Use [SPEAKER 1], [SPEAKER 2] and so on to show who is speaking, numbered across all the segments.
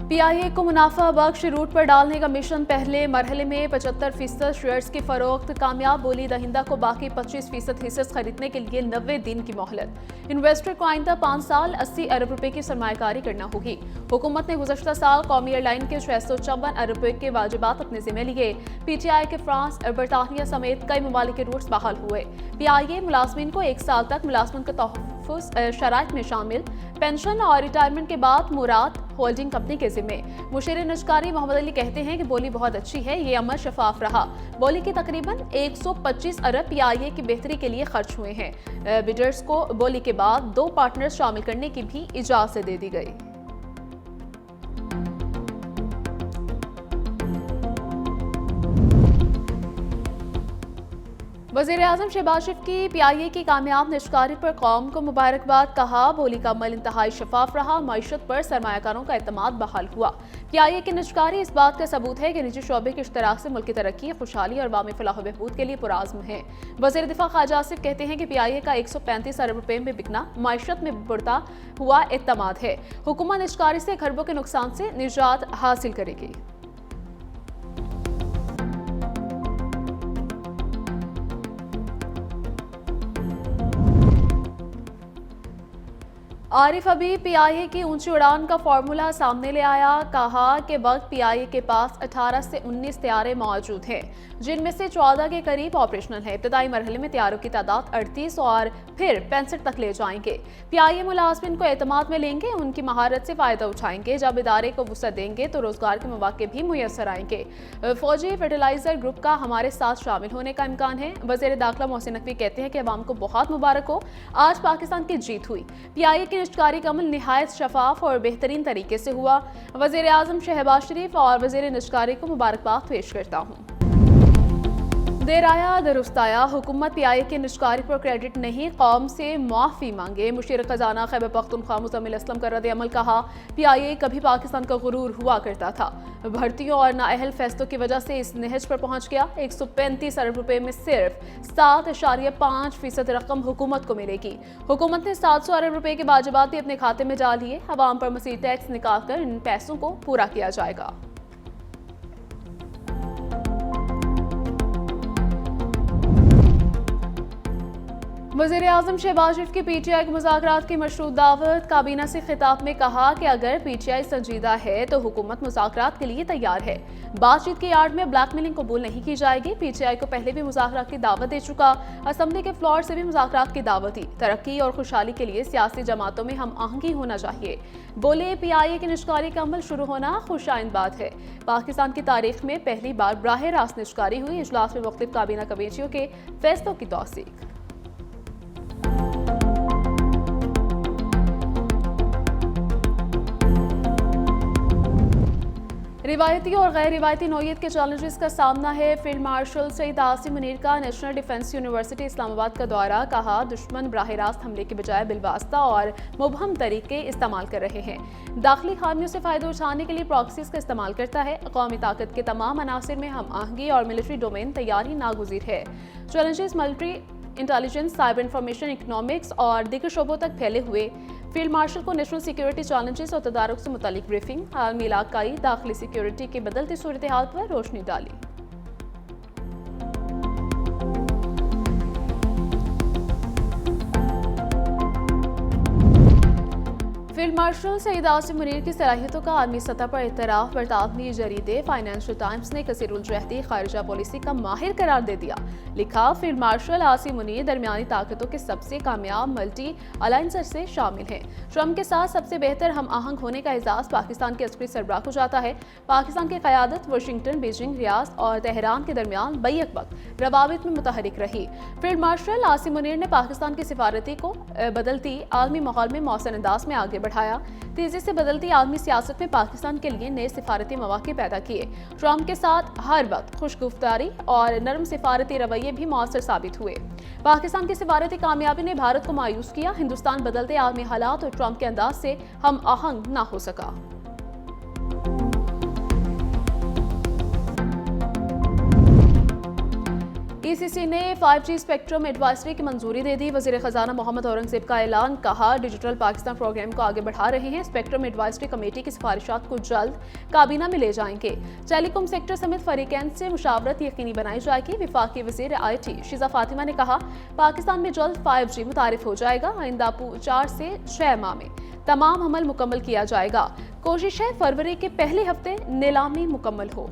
[SPEAKER 1] PIA को मुनाफा बख्श root पर डालने का मिशन पहले मरहले में 75% शेयर्स की फरोख्त कामयाब, बोली दहिंदा को बाकी 25% हिस्से खरीदने के लिए 90 दिन की मोहलत। इन्वेस्टर को आइंदा 5 साल 80 अरब रुपए की सरमायाकारी करना होगी। हुकूमत ने गुज़श्ता साल कौमी एयरलाइन के 654 अरब रुपए के वाजिबात अपने जिम्मे लिए। पीटीआई के फ्रांस, बरतानिया समेत कई ममालिक के रूट्स बहाल हुए। पीआईए मुलाजमीन को 1 साल तक मुलाजमत का तहफ़्फ़ुज़ शराइत में शामिल पेंशन और रिटायरमेंट के बाद मुराद होल्डिंग कंपनी के जिम्मे। मुशीर निजकारी मोहम्मद अली कहते हैं कि बोली बहुत अच्छी है, ये अमल शफाफ रहा। बोली के तकरीबन 125 अरब पीआईए की बेहतरी के लिए खर्च हुए हैं। बिडर्स को बोली के बाद 2 पार्टनर्स शामिल करने की भी इजाजत दे दी गई। वज़ीर-ए-आज़म शहबाज शरीफ की पीआईए की कामयाब निजकारी पर कौम को मुबारकबाद, कहा बोली का अमल इंतहाई शफाफ रहा, मईशत पर सरमायाकारों का एतमाद बहाल हुआ। पीआईए की निजकारी इस बात का सबूत है कि निजी शोबे के इश्तराक से मुल्क की तरक्की, खुशहाली और अवामी फलाह बहबूद के लिए पुराज़्म है। वज़ीर दिफा ख्वाजा आसिफ कहते हैं कि पीआईए का 135 अरब रुपए में बिकना मईशत में बढ़ता हुआ एतमाद है। हुकूमत निजकारी से खरबों के नुकसान से निजात हासिल करेगी। आरिफ हबीब पीआईए की ऊंची उड़ान का फॉर्मूला सामने ले आया, कहा कि वक्त पीआईए के पास 18 से 19 तैयारे मौजूद हैं, जिनमें से 14 के करीब ऑपरेशनल है। इब्तदाई मरहले में तैयारों की तादाद 38 और फिर 65 तक ले जाएंगे। पीआईए मुलाजमिन को एतमाद में लेंगे, उनकी महारत से फायदा उठाएंगे। जब इदारे को वसअत देंगे तो रोजगार के मौके भी मुयसर आएंगे। फौजी फर्टिलाइजर ग्रुप का हमारे साथ शामिल होने का इम्कान है। वज़ीर दाखिला मोहसिन नकवी कहते हैं कि अवाम को बहुत मुबारक हो, आज पाकिस्तान की जीत हुई। पीआईए की निजकारी का अमल निहायत शफाफ और बेहतरीन तरीके से हुआ। वज़ीर-ए-आज़म शहबाज शरीफ और वज़ीर निजकारी को मुबारकबाद पेश करता हूँ। देर आया दुरुस्त आया, हुकूमत पीआईए के निजकारी पर क्रेडिट नहीं, कौम से माफ़ी मांगे। मुशीर खजाना खैबर पख्तूनख्वा मुज़म्मिल असलम का रद्द-ए-अमल, कहा पीआईए कभी पाकिस्तान का गुरूर हुआ करता था, भर्तियों और नाअहल फैसलों की वजह से इस नहज पर पहुंच गया। 135 अरब रुपए में सिर्फ 7.5% रकम हुकूमत को मिलेगी। हुकूमत ने 700 अरब रुपए के वाजिबात भी अपने खाते में डाल लिए। अवाम पर मज़ीद टैक्स निकाल कर इन पैसों को पूरा किया जाएगा। वज़ीर-ए-आज़म शहबाज शरीफ की पीटीआई के मुज़ाकरात की मशरूत दावत। काबीना से खिताब में कहा कि अगर पीटीआई संजीदा है तो हुकूमत मुज़ाकरात के लिए तैयार है। बातचीत की आड़ में ब्लैकमेलिंग कबूल नहीं की जाएगी। पीटीआई को पहले भी मुज़ाकरात की दावत दे चुका, असम्बली के फ्लोर से भी मुज़ाकरात की दावत दी। तरक्की और खुशहाली के लिए सियासी जमातों में हम आहंगी होना चाहिए। बोले पीआईए की निजकारी का अमल शुरू होना खुशाइंद बात है। पाकिस्तान की तारीख में पहली बार बराह रास्त निजकारी हुई। इजलास में मुख्तलिफ काबीना कमेटियों के फैसलों की तौसीक। रिवायती और गैर रिवायती नौइयत के चैलेंजेस का सामना है। फील्ड मार्शल सईद आसिम मुनीर का नेशनल डिफेंस यूनिवर्सिटी इस्लामाबाद का दौरा, कहा दुश्मन बराह रास्त हमले के बजाय बिलवास्ता और मुबहम तरीके इस्तेमाल कर रहे हैं। दाखिली खामियों से फायदा उठाने के लिए प्रॉक्सीज का इस्तेमाल करता है। कौमी ताकत के तमाम अनासिर में हम आहंगी और मिलिट्री डोमेन तैयारी नागुज़ीर है। Challenges military intelligence, cyber information, economics और दीगर शोबों तक फैले हुए। फील्ड मार्शल को नेशनल सिक्योरिटी चैलेंजेस और तदारुक से मुतालिक ब्रीफिंग, आलमी इलाकाई दाखिली सिक्योरिटी की बदलती सूरत हाल पर रोशनी डाली। फील्ड मार्शल सईद आसिम मुनीर की सलाहियतों का आलमी सतह पर इतराफ। बरतानवी जरीदे फाइनेंशियल टाइम्स ने कसीरुल-जहदी खारिजा पॉलिसी का माहिर करार दे दिया। लिखा फील्ड मार्शल आसिम मुनीर दरमियानी ताकतों के सबसे कामयाब मल्टी अलायंसर से शामिल हैं। ट्रंप के साथ सबसे बेहतर हम आहंग होने का एहसास पाकिस्तान के अस्करी सरबराह को जाता है। पाकिस्तान की क़यादत वाशिंगटन, बीजिंग, रियाद और तेहरान के दरमियान बैक वक्त रवाबित में मुतहरिक रही। फील्ड मार्शल आसिम मुनीर ने पाकिस्तान की सिफारती को बदलती आलमी माहौल में मौसर अंदाज में आगे बढ़ाया। तेजी से बदलती आलमी सियासत में पाकिस्तान के लिए नए सिफारती मौके पैदा किए। ट्रंप के साथ हर वक्त खुशगुफ्तारी और नरम सिफारती रवैये भी मौसर साबित हुए। पाकिस्तान की सिफारती कामयाबी ने भारत को मायूस किया। हिंदुस्तान बदलते आलमी हालात और ट्रंप के अंदाज से हम आहंग ना हो सका। ईसीसी ने 5G स्पेक्ट्रम एडवाइजरी की मंजूरी दे दी। वजीर खजाना मोहम्मद औरंगजेब का ऐलान, कहा डिजिटल पाकिस्तान प्रोग्राम को आगे बढ़ा रहे हैं। स्पेक्ट्रम एडवाइजरी कमेटी की सिफारिशात को जल्द काबीना में ले जाएंगे। टेलीकॉम सेक्टर समेत फरीकैन से मुशावरत यकीनी बनाई जाएगी। विफाकी वजीर IT शिजा फातिमा ने कहा, पाकिस्तान में जल्द 5G मुतारिफ हो जाएगा। आइंदा 4 से 6 माह में तमाम अमल मुकम्मल किया जाएगा। कोशिश है फरवरी के पहले हफ्ते नीलामी मुकम्मल हो।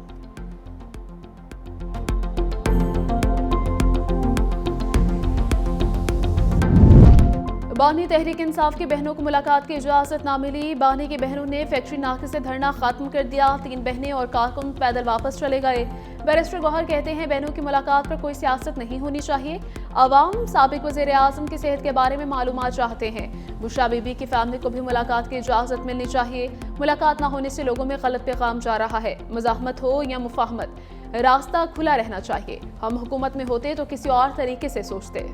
[SPEAKER 1] बानी तहरीक इंसाफ की बहनों को मुलाकात की इजाजत ना मिली। बानी की बहनों ने फैक्ट्री नाके से धरना खत्म कर दिया। 3 बहनें और कारकुन पैदल वापस चले गए। बैरिस्टर गौहर कहते हैं, बहनों की मुलाकात पर कोई सियासत नहीं होनी चाहिए। अवाम साबिक वज़ीर आज़म की सेहत के बारे में मालूमात चाहते हैं। बुशरा बीबी की फैमिली को भी मुलाकात की इजाजत मिलनी चाहिए। मुलाकात ना होने से लोगों में गलत पैगाम जा रहा है। मज़ाहमत हो या मुफाहमत, रास्ता खुला रहना चाहिए। हम हुकूमत में होते तो किसी और तरीके से सोचते।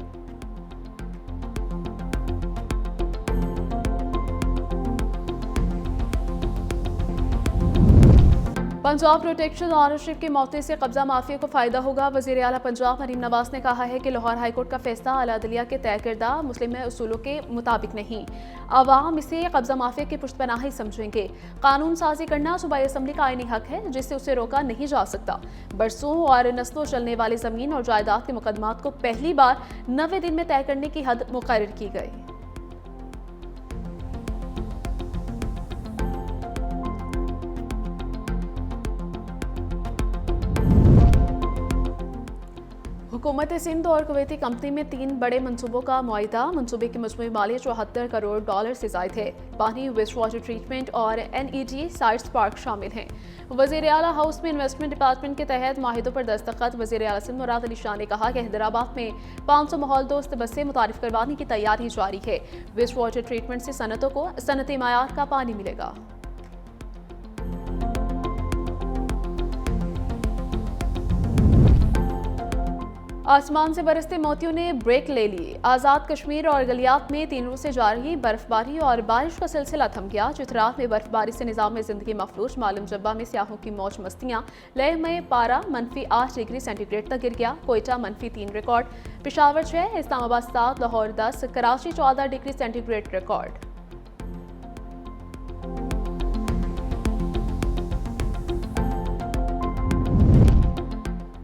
[SPEAKER 1] पंजाब प्रोटेक्शन ऑनरशिप के मौके से कब्जा माफिया को फायदा होगा। वजीर आला पंजाब मरीम नवाज ने कहा है कि लाहौर हाईकोर्ट का फैसला आला अदलिया के तय करदा मुस्लिम उसूलों के मुताबिक नहीं। अवाम इसे कब्जा माफिया की पुष्टपनाही समझेंगे। कानून साजी करना सूबाई असम्बली का आईनी हक है, जिससे उसे रोका नहीं जा सकता। बरसों और नस्लों चलने वाली जमीन और जायदाद के मुकदमात को पहली बार 90 दिन में तय करने की हद मुकर्रर की गई। हुकूमत सिंध और कुवैती कंपनी में 3 बड़े मंसूबों का मुआहिदा। मंसूबे की मजमूई मालियत $74 करोड़ से ज़ायद है। पानी, वेस्ट वाटर ट्रीटमेंट और NED साइट्स पार्क शामिल हैं। वज़ीर आला हाउस में इन्वेस्टमेंट डिपार्टमेंट के तहत माहिदों पर दस्तखत। वज़ीर आला सिंध मुराद अली शाह ने कहा कि हैदराबाद में 500 माहौल दोस्त बसें मुतारिफ करवाने की तैयारी जारी है। वेस्ट वाटर ट्रीटमेंट से सनतों को सनती मायार का पानी मिलेगा। आसमान से बरसते मोतियों ने ब्रेक ले ली। आज़ाद कश्मीर और गलियात में 3 रोज से जारी बर्फबारी और बारिश का सिलसिला थम गया। चित्रात में बर्फबारी से निज़ाम में जिंदगी मफलूज। मालूम जब्बा में सियाहों की मौज मस्तियाँ। लेह में पारा -8 डिग्री सेंटीग्रेड तक गिर गया। Quetta -3 record. Peshawar 6, Islamabad 7, Lahore 10, Karachi 14 degree centigrade record.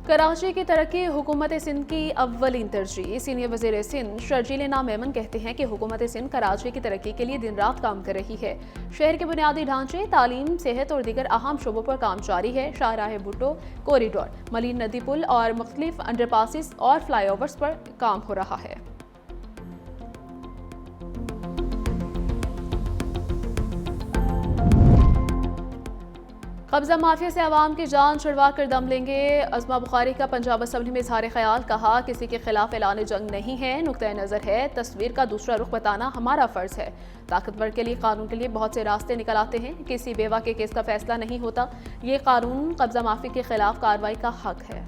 [SPEAKER 1] Karachi की तरक्की हुकूमत सिंध की अव्वलीन तरजीह। सीनियर वज़ीर सिंध शर्जील नाम मेमन कहते हैं कि हुकूमत सिंध कराची की तरक्की के लिए दिन रात काम कर रही है। शहर के बुनियादी ढांचे, तालीम, सेहत और दीगर अहम शोबों पर काम जारी है। शाहराह भुट्टो कॉरिडोर, मलीन नदी पुल और मुख्तलिफ अंडरपासिस और फ्लाईओवर्स पर काम हो रहा है। कब्जा माफिया से आवाम की जान छुड़वा कर दम लेंगे। अज़मा बुखारी का पंजाब असम्बली में इजहार ख्याल, कहा किसी के खिलाफ ऐलान जंग नहीं है, नुक्ता नज़र है, तस्वीर का दूसरा रुख बताना हमारा फ़र्ज़ है। ताकतवर के लिए कानून के लिए बहुत से रास्ते निकल आते हैं। किसी बेवा के केस का फैसला नहीं होता। ये कानून कब्जा माफी के खिलाफ कार्रवाई का हक है।